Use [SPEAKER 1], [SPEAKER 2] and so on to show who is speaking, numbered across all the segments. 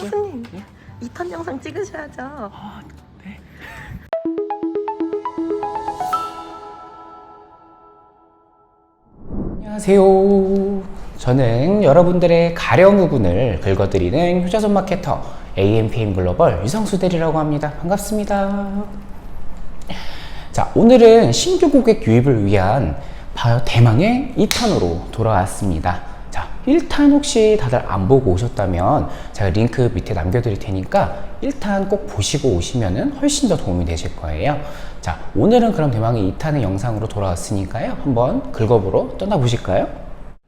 [SPEAKER 1] 형수님, 2탄 영상 찍으셔야죠.
[SPEAKER 2] 아, 네. 안녕하세요. 저는 여러분들의 가령 부분을 긁어드리는 효자손 마케터 AMPM 글로벌 유성수 대리라고 합니다. 반갑습니다. 자, 오늘은 신규 고객 유입을 위한 바로 대망의 2탄으로 돌아왔습니다. 자, 1탄 혹시 다들 안 보고 오셨다면 제가 링크 밑에 남겨드릴 테니까 1탄 꼭 보시고 오시면 훨씬 더 도움이 되실 거예요. 자, 오늘은 그럼 대망의 2탄의 영상으로 돌아왔으니까요. 한번 긁어보러 떠나보실까요?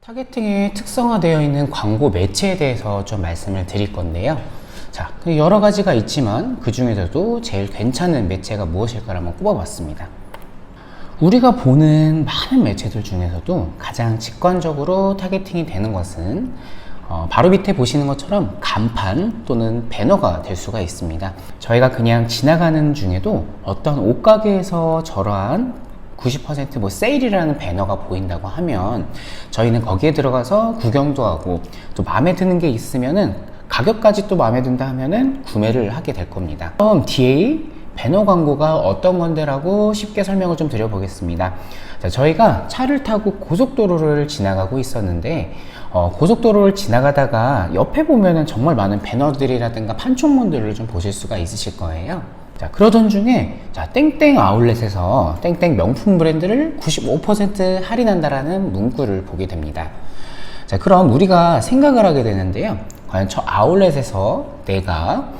[SPEAKER 2] 타겟팅에 특성화되어 있는 광고 매체에 대해서 좀 말씀을 드릴 건데요. 자, 여러 가지가 있지만 그 중에서도 제일 괜찮은 매체가 무엇일까를 한번 꼽아봤습니다. 우리가 보는 많은 매체들 중에서도 가장 직관적으로 타겟팅이 되는 것은 바로 밑에 보시는 것처럼 간판 또는 배너가 될 수가 있습니다. 저희가 그냥 지나가는 중에도 어떤 옷가게에서 저러한 90% 뭐 세일이라는 배너가 보인다고 하면 저희는 거기에 들어가서 구경도 하고 또 마음에 드는 게 있으면은 가격까지 또 마음에 든다 하면은 구매를 하게 될 겁니다. 그럼 DA 배너 광고가 어떤 건데라고 쉽게 설명을 좀 드려보겠습니다. 자, 저희가 차를 타고 고속도로를 지나가고 있었는데 고속도로를 지나가다가 옆에 보면은 정말 많은 배너들이라든가 판촉물들을 좀 보실 수가 있으실 거예요. 자, 그러던 중에 자, 땡땡 아울렛에서 땡땡 명품 브랜드를 95% 할인한다라는 문구를 보게 됩니다. 자, 그럼 우리가 생각을 하게 되는데요. 과연 저 아울렛에서 내가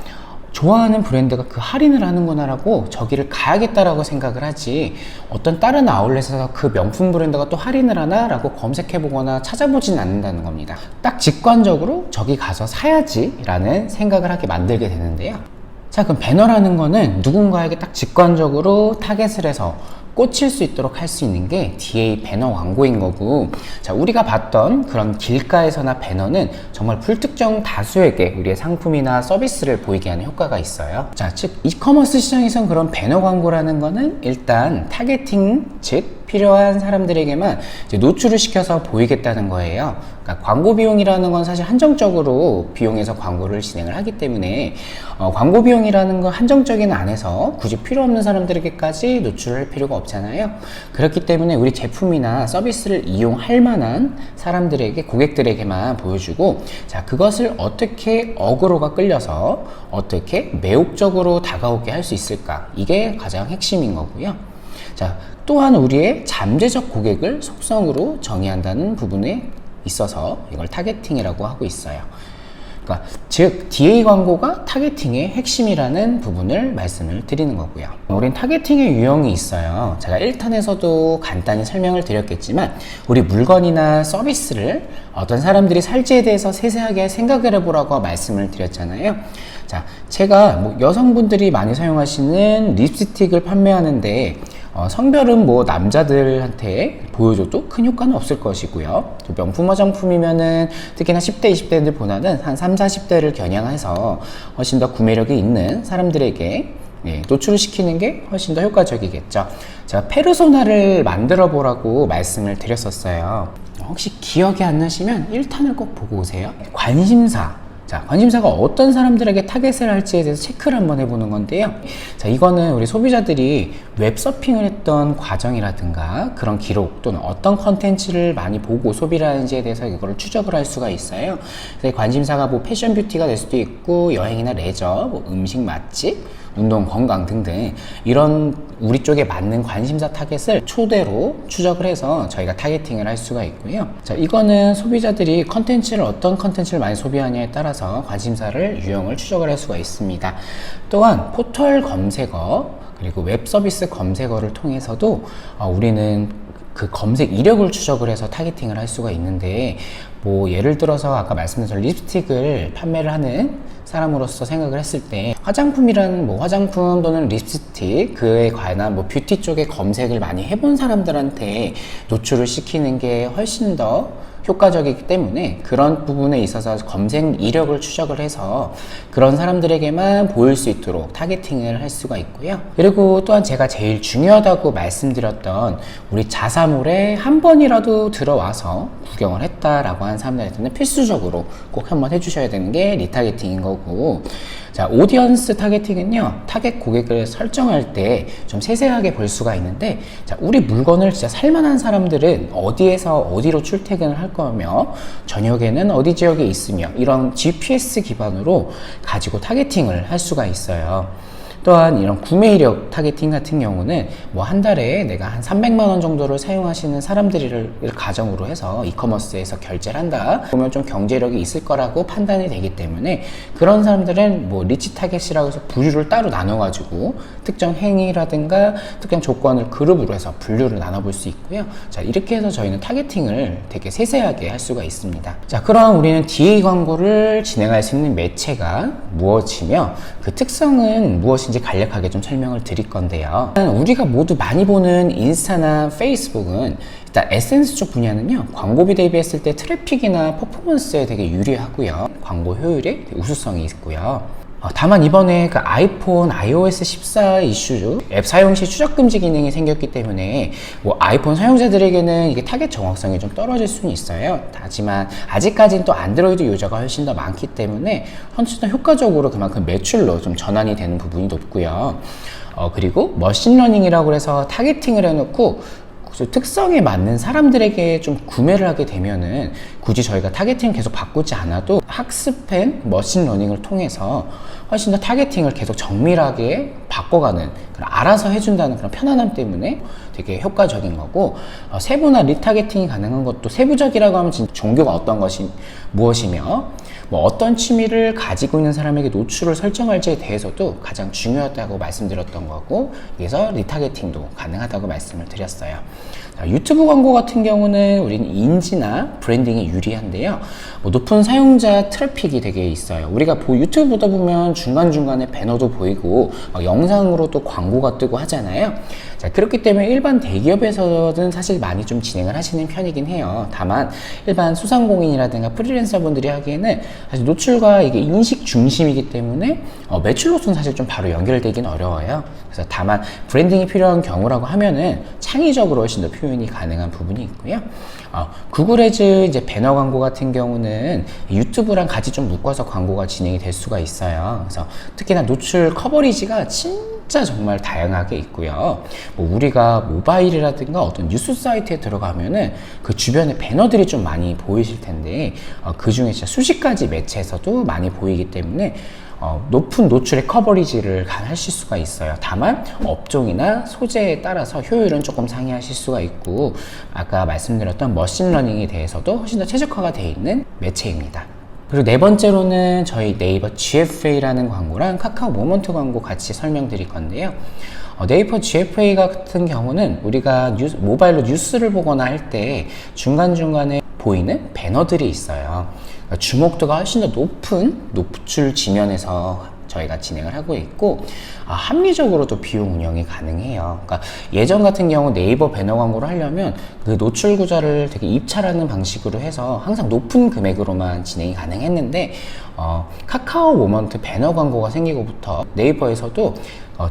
[SPEAKER 2] 좋아하는 브랜드가 그 할인을 하는구나라고 저기를 가야겠다라고 생각을 하지, 어떤 다른 아울렛에서 그 명품 브랜드가 또 할인을 하나 라고 검색해 보거나 찾아보진 않는다는 겁니다. 딱 직관적으로 저기 가서 사야지 라는 생각을 하게 만들게 되는데요. 자, 그럼 배너라는 거는 누군가에게 딱 직관적으로 타겟을 해서 꽂힐 수 있도록 할 수 있는 게 DA 배너 광고인 거고, 자, 우리가 봤던 그런 길가에서나 배너는 정말 불특정 다수에게 우리의 상품이나 서비스를 보이게 하는 효과가 있어요. 자, 즉 이커머스 시장에선 그런 배너 광고라는 거는 일단 타겟팅, 즉 필요한 사람들에게만 이제 노출을 시켜서 보이겠다는 거예요. 그러니까 광고 비용이라는 건 사실 한정적으로 비용에서 광고를 진행을 하기 때문에 광고 비용이라는 건 한정적인 안에서 굳이 필요 없는 사람들에게까지 노출을 할 필요가 없잖아요. 그렇기 때문에 우리 제품이나 서비스를 이용할 만한 사람들에게, 고객들에게만 보여주고, 자, 그것을 어떻게 어그로가 끌려서 어떻게 매혹적으로 다가오게 할 수 있을까, 이게 가장 핵심인 거고요. 자, 또한 우리의 잠재적 고객을 속성으로 정의한다는 부분에 있어서 이걸 타겟팅이라고 하고 있어요. 그러니까 즉 DA 광고가 타겟팅의 핵심이라는 부분을 말씀을 드리는 거고요. 우린 타겟팅의 유형이 있어요. 제가 1탄에서도 간단히 설명을 드렸겠지만, 우리 물건이나 서비스를 어떤 사람들이 살지에 대해서 세세하게 생각을 해보라고 말씀을 드렸잖아요. 자, 제가 뭐 여성분들이 많이 사용하시는 립스틱을 판매하는데 성별은 뭐 남자들한테 보여줘도 큰 효과는 없을 것이고요. 또 명품 화장품이면은 특히나 10대, 20대들보다는 한 3, 40대를 겨냥해서 훨씬 더 구매력이 있는 사람들에게 노출을 시키는 게 훨씬 더 효과적이겠죠. 제가 페르소나를 만들어 보라고 말씀을 드렸었어요. 혹시 기억이 안 나시면 1탄을 꼭 보고 오세요. 관심사. 자, 관심사가 어떤 사람들에게 타겟을 할지에 대해서 체크를 한번 해보는 건데요. 자, 이거는 우리 소비자들이 웹서핑을 했던 과정이라든가 그런 기록 또는 어떤 컨텐츠를 많이 보고 소비를 하는지에 대해서 이거를 추적을 할 수가 있어요. 그래서 관심사가 뭐 패션 뷰티가 될 수도 있고, 여행이나 레저, 뭐 음식 맛집, 운동, 건강 등등 이런 우리 쪽에 맞는 관심사 타겟을 초대로 추적을 해서 저희가 타겟팅을 할 수가 있고요. 자, 이거는 소비자들이 어떤 컨텐츠를 많이 소비하냐에 따라서 관심사를 유형을 추적을 할 수가 있습니다. 또한 포털 검색어 그리고 웹 서비스 검색어를 통해서도 우리는 그 검색 이력을 추적을 해서 타겟팅을 할 수가 있는데, 뭐 예를 들어서 아까 말씀드린 립스틱을 판매를 하는 사람으로서 생각을 했을 때 화장품이라는 뭐 화장품 또는 립스틱 그에 관한 뭐 뷰티 쪽의 검색을 많이 해본 사람들한테 노출을 시키는 게 훨씬 더 효과적이기 때문에 그런 부분에 있어서 검색 이력을 추적을 해서 그런 사람들에게만 보일 수 있도록 타겟팅을 할 수가 있고요. 그리고 또한 제가 제일 중요하다고 말씀드렸던 우리 자사몰에 한 번이라도 들어와서 구경을 했다라고 하는 사람들한테는 필수적으로 꼭 한번 해주셔야 되는 게 리타겟팅인 거고, 자, 오디언스 타겟팅은요, 타겟 고객을 설정할 때 좀 세세하게 볼 수가 있는데, 자, 우리 물건을 진짜 살만한 사람들은 어디에서 어디로 출퇴근을 할 거며, 저녁에는 어디 지역에 있으며, 이런 GPS 기반으로 가지고 타겟팅을 할 수가 있어요. 또한 이런 구매 이력 타겟팅 같은 경우는 뭐 한 달에 내가 한 300만 원 정도를 사용하시는 사람들을 가정으로 해서 이커머스에서 결제를 한다 보면 좀 경제력이 있을 거라고 판단이 되기 때문에 그런 사람들은 뭐 리치 타겟이라고 해서 분류를 따로 나눠 가지고 특정 행위라든가 특정 조건을 그룹으로 해서 분류를 나눠 볼 수 있고요. 자, 이렇게 해서 저희는 타겟팅을 되게 세세하게 할 수가 있습니다. 자, 그럼 우리는 DA 광고를 진행할 수 있는 매체가 무엇이며 그 특성은 무엇인지 간략하게 좀 설명을 드릴 건데요. 우리가 모두 많이 보는 인스타나 페이스북은 일단 에센스 쪽 분야는요, 광고비 대비했을 때 트래픽이나 퍼포먼스에 되게 유리하고요, 광고 효율에 우수성이 있고요. 다만 이번에 그 아이폰 iOS 14 이슈 앱 사용 시 추적 금지 기능이 생겼기 때문에 뭐 아이폰 사용자들에게는 이게 타겟 정확성이 좀 떨어질 수는 있어요. 하지만 아직까지는 또 안드로이드 유저가 훨씬 더 많기 때문에 훨씬 더 효과적으로 그만큼 매출로 좀 전환이 되는 부분이 높고요. 그리고 머신러닝이라고 해서 타겟팅을 해놓고 특성에 맞는 사람들에게 좀 구매를 하게 되면은 굳이 저희가 타겟팅을 계속 바꾸지 않아도 학습한 머신러닝을 통해서 훨씬 더 타겟팅을 계속 정밀하게 바꿔가는, 알아서 해준다는 그런 편안함 때문에 되게 효과적인 거고, 세부나 리타겟팅이 가능한 것도 세부적이라고 하면 진짜 종교가 어떤 것이 무엇이며 뭐 어떤 취미를 가지고 있는 사람에게 노출을 설정할지에 대해서도 가장 중요하다고 말씀드렸던 거고, 그래서 리타겟팅도 가능하다고 말씀을 드렸어요. 자, 유튜브 광고 같은 경우는 우리는 인지나 브랜딩이 유리한데요. 뭐 높은 사용자 트래픽이 되게 있어요. 우리가 유튜브 보다 보면 중간중간에 배너도 보이고 영상으로 또 광고가 뜨고 하잖아요. 자, 그렇기 때문에 일반 대기업에서는 사실 많이 좀 진행을 하시는 편이긴 해요. 다만 일반 소상공인이라든가 프리랜서 분들이 하기에는 사실 노출과 이게 인식 중심이기 때문에 매출로서는 사실 좀 바로 연결되긴 어려워요. 그래서 다만 브랜딩이 필요한 경우라고 하면은 창의적으로 훨씬 더 표현이 가능한 부분이 있고요. 구글 애즈 이제 배너 광고 같은 경우는 유튜브랑 같이 좀 묶어서 광고가 진행이 될 수가 있어요. 그래서 특히나 노출 커버리지가 진짜 정말 다양하게 있고요. 뭐 우리가 모바일이라든가 어떤 뉴스 사이트에 들어가면은 그 주변에 배너들이 좀 많이 보이실 텐데 그 중에 진짜 수십 가지 매체에서도 많이 보이기 때문에 높은 노출의 커버리지를 하실 수가 있어요. 다만 업종이나 소재에 따라서 효율은 조금 상이하실 수가 있고, 아까 말씀드렸던 머신러닝에 대해서도 훨씬 더 최적화가 되어 있는 매체입니다. 그리고 네 번째로는 저희 네이버 GFA라는 광고랑 카카오 모먼트 광고 같이 설명드릴 건데요. 네이버 GFA 같은 경우는 우리가 모바일로 뉴스를 보거나 할 때 중간중간에 보이는 배너들이 있어요. 그러니까 주목도가 훨씬 더 높은 노출 지면에서 저희가 진행을 하고 있고, 합리적으로도 비용 운영이 가능해요. 그러니까 예전 같은 경우 네이버 배너 광고를 하려면 그 노출 구조를 되게 입찰하는 방식으로 해서 항상 높은 금액으로만 진행이 가능했는데, 카카오 모먼트 배너 광고가 생기고부터 네이버에서도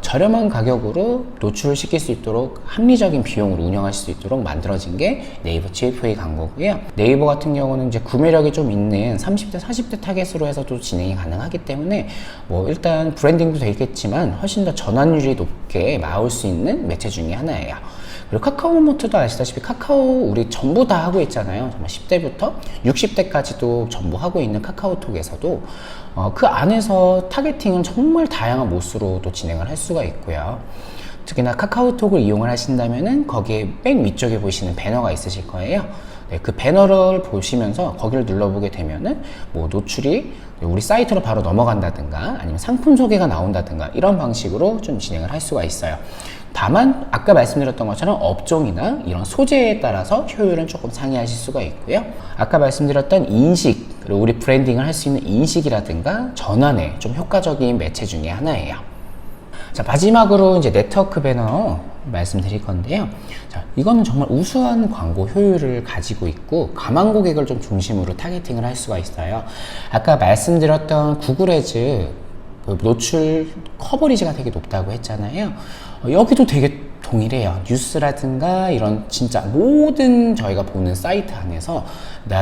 [SPEAKER 2] 저렴한 가격으로 노출을 시킬 수 있도록 합리적인 비용으로 운영하실 수 있도록 만들어진 게 네이버 GFA 광고고요. 네이버 같은 경우는 이제 구매력이 좀 있는 30대, 40대 타겟으로 해서도 진행이 가능하기 때문에 뭐 일단 브랜딩도 되겠지만 훨씬 더 전환율이 높게 나올 수 있는 매체 중에 하나예요. 그리고 카카오 모먼트도 아시다시피 카카오 우리 전부 다 하고 있잖아요. 정말 10대부터 60대까지도 전부 하고 있는 카카오톡에서도 그 안에서 타겟팅은 정말 다양한 모습으로 또 진행을 할 수가 있고요. 특히나 카카오톡을 이용을 하신다면은 거기에 맨 위쪽에 보시는 배너가 있으실 거예요. 네, 그 배너를 보시면서 거기를 눌러보게 되면은 뭐 노출이 우리 사이트로 바로 넘어간다든가 아니면 상품 소개가 나온다든가 이런 방식으로 좀 진행을 할 수가 있어요. 다만 아까 말씀드렸던 것처럼 업종이나 이런 소재에 따라서 효율은 조금 상이하실 수가 있고요. 아까 말씀드렸던 인식, 그리고 우리 브랜딩을 할 수 있는 인식이라든가 전환에 좀 효과적인 매체 중에 하나예요. 자, 마지막으로 이제 네트워크 배너 말씀드릴 건데요. 자, 이거는 정말 우수한 광고 효율을 가지고 있고 가망 고객을 좀 중심으로 타겟팅을 할 수가 있어요. 아까 말씀드렸던 구글 애즈 노출 커버리지가 되게 높다고 했잖아요. 여기도 되게 동일해요. 뉴스라든가 이런 진짜 모든 저희가 보는 사이트 안에서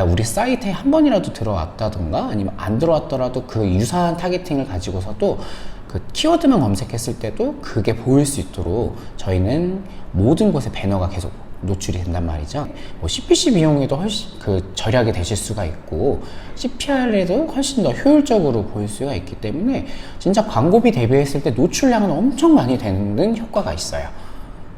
[SPEAKER 2] 우리 사이트에 한 번이라도 들어왔다든가 아니면 안 들어왔더라도 그 유사한 타겟팅을 가지고서도 그 키워드만 검색했을 때도 그게 보일 수 있도록 저희는 모든 곳에 배너가 계속 노출이 된단 말이죠. 뭐 CPC 비용에도 훨씬 절약이 되실 수가 있고 CPR에도 훨씬 더 효율적으로 보일 수가 있기 때문에 진짜 광고비 대비했을 때 노출량은 엄청 많이 되는 효과가 있어요.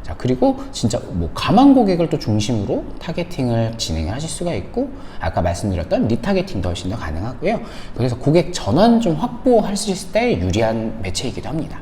[SPEAKER 2] 자, 그리고 진짜 뭐 가망 고객을 또 중심으로 타겟팅을 진행하실 수가 있고 아까 말씀드렸던 리타겟팅도 훨씬 더 가능하고요. 그래서 고객 전환 좀 확보하실 때 유리한 매체이기도 합니다.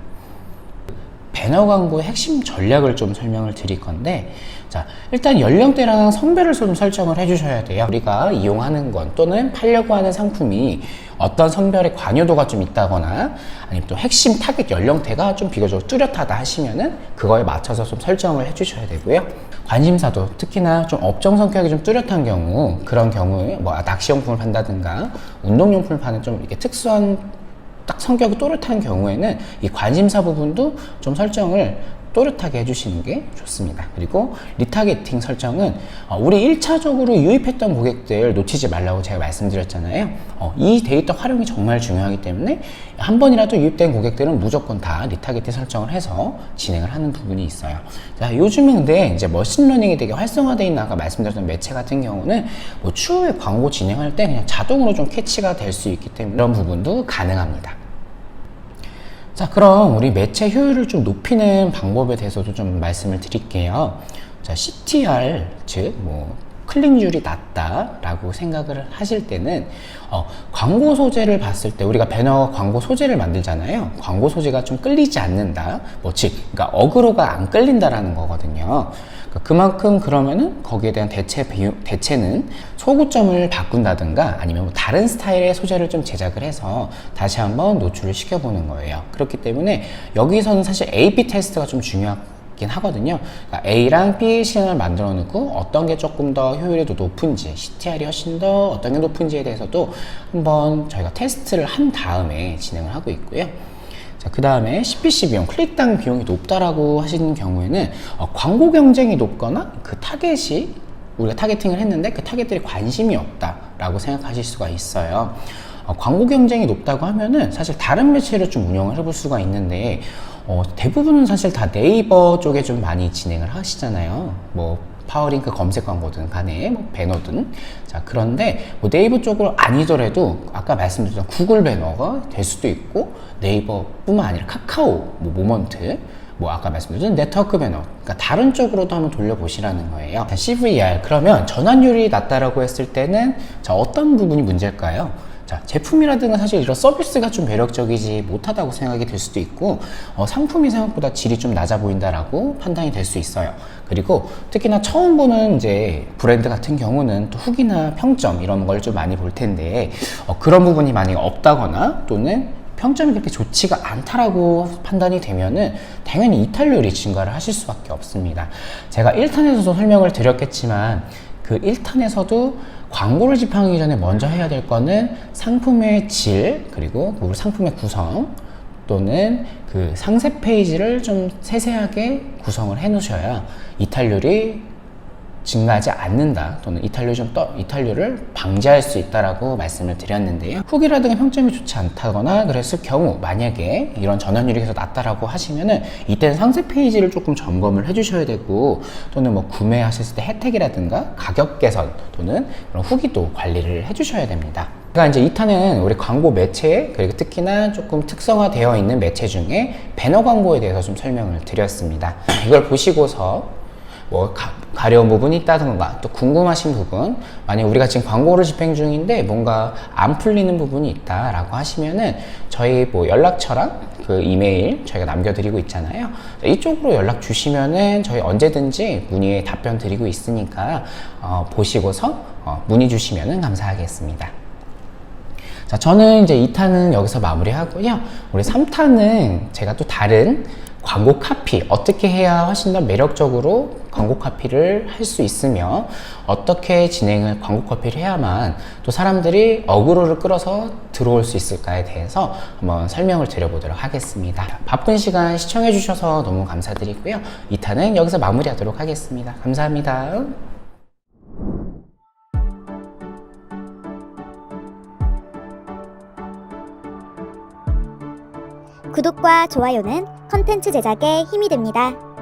[SPEAKER 2] 배너 광고의 핵심 전략을 좀 설명을 드릴 건데, 자, 일단 연령대랑 성별을 좀 설정을 해주셔야 돼요. 우리가 이용하는 건 또는 팔려고 하는 상품이 어떤 성별의 관여도가 좀 있다거나 아니면 또 핵심 타겟 연령대가 좀 비교적 뚜렷하다 하시면은 그거에 맞춰서 좀 설정을 해주셔야 되고요. 관심사도 특히나 좀 업종 성격이 좀 뚜렷한 경우, 그런 경우에 뭐 낚시용품을 판다든가 운동용품을 파는 좀 이렇게 특수한 딱 성격이 또렷한 경우에는 이 관심사 부분도 좀 설정을 또렷하게 해주시는 게 좋습니다. 그리고 리타겟팅 설정은 우리 1차적으로 유입했던 고객들 놓치지 말라고 제가 말씀드렸잖아요. 이 데이터 활용이 정말 중요하기 때문에 한 번이라도 유입된 고객들은 무조건 다 리타겟팅 설정을 해서 진행을 하는 부분이 있어요. 자, 요즘은 근데 이제 머신러닝이 되게 활성화되어 있는 아까 말씀드렸던 매체 같은 경우는 뭐 추후에 광고 진행할 때 그냥 자동으로 좀 캐치가 될 수 있기 때문에 이런 부분도 가능합니다. 자, 그럼 우리 매체 효율을 좀 높이는 방법에 대해서도 좀 말씀을 드릴게요. 자, CTR, 즉, 클릭률이 낮다라고 생각을 하실 때는, 광고 소재를 봤을 때, 우리가 배너 광고 소재를 만들잖아요. 광고 소재가 좀 끌리지 않는다. 그러니까 어그로가 안 끌린다라는 거거든요. 그만큼 그러면은 거기에 대한 대체는 소구점을 바꾼다든가 아니면 다른 스타일의 소재를 좀 제작을 해서 다시 한번 노출을 시켜보는 거예요. 그렇기 때문에 여기서는 사실 A/B 테스트가 좀 중요하긴 하거든요. 그러니까 A랑 B의 시장을 만들어 놓고 어떤 게 조금 더 효율이 더 높은지, CTR이 훨씬 더 어떤 게 높은지에 대해서도 한번 저희가 테스트를 한 다음에 진행을 하고 있고요. 그 다음에 CPC 비용, 클릭당 비용이 높다라고 하시는 경우에는 광고 경쟁이 높거나 그 타겟이 우리가 타겟팅을 했는데 그 타겟들이 관심이 없다라고 생각하실 수가 있어요. 광고 경쟁이 높다고 하면은 사실 다른 매체를 좀 운영을 해볼 수가 있는데 대부분은 사실 다 네이버 쪽에 좀 많이 진행을 하시잖아요. 파워링크 검색 광고든 간에 배너든. 자, 그런데 네이버 쪽으로 아니더라도 아까 말씀드렸던 구글 배너가 될 수도 있고 네이버뿐만 아니라 카카오, 모먼트, 아까 말씀드린 네트워크 배너, 그러니까 다른 쪽으로도 한번 돌려보시라는 거예요. CVR, 그러면 전환율이 낮다라고 했을 때는 자, 어떤 부분이 문제일까요? 자, 제품이라든가 사실 이런 서비스가 좀 매력적이지 못하다고 생각이 될 수도 있고 상품이 생각보다 질이 좀 낮아 보인다라고 판단이 될 수 있어요. 그리고 특히나 처음 보는 이제 브랜드 같은 경우는 또 후기나 평점 이런 걸 좀 많이 볼 텐데 그런 부분이 만약에 없다거나 또는 평점이 그렇게 좋지가 않다라고 판단이 되면은 당연히 이탈률이 증가를 하실 수밖에 없습니다. 제가 1탄에서도 설명을 드렸겠지만 그 1탄에서도 광고를 집행하기 전에 먼저 해야 될 거는 상품의 질, 그리고 그 상품의 구성 또는 그 상세 페이지를 좀 세세하게 구성을 해 놓으셔야 이탈률이 증가하지 않는다 또는 이탈률을 방지할 수 있다라고 말씀을 드렸는데요. 후기라든가 평점이 좋지 않다거나 그랬을 경우 만약에 이런 전환율이 계속 낮다라고 하시면은 이때는 상세 페이지를 조금 점검을 해주셔야 되고 또는 구매하셨을 때 혜택이라든가 가격 개선 또는 그런 후기도 관리를 해주셔야 됩니다. 그러니까 이제 2탄은 우리 광고 매체 그리고 특히나 조금 특성화되어 있는 매체 중에 배너 광고에 대해서 좀 설명을 드렸습니다. 이걸 보시고서 가려운 부분이 있다던가 또 궁금하신 부분, 만약 우리가 지금 광고를 집행 중인데 뭔가 안 풀리는 부분이 있다라고 하시면은 저희 연락처랑 그 이메일 저희가 남겨드리고 있잖아요. 이쪽으로 연락 주시면은 저희 언제든지 문의에 답변 드리고 있으니까 보시고서 문의 주시면은 감사하겠습니다. 자, 저는 이제 2탄은 여기서 마무리하고요. 우리 3탄은 제가 또 다른 광고 카피 어떻게 해야 훨씬 더 매력적으로 광고 카피를 할 수 있으며 어떻게 진행을 광고 카피를 해야만 또 사람들이 어그로를 끌어서 들어올 수 있을까에 대해서 한번 설명을 드려보도록 하겠습니다. 바쁜 시간 시청해 주셔서 너무 감사드리고요. 2탄은 여기서 마무리하도록 하겠습니다. 감사합니다.
[SPEAKER 3] 구독과 좋아요는 컨텐츠 제작에 힘이 됩니다.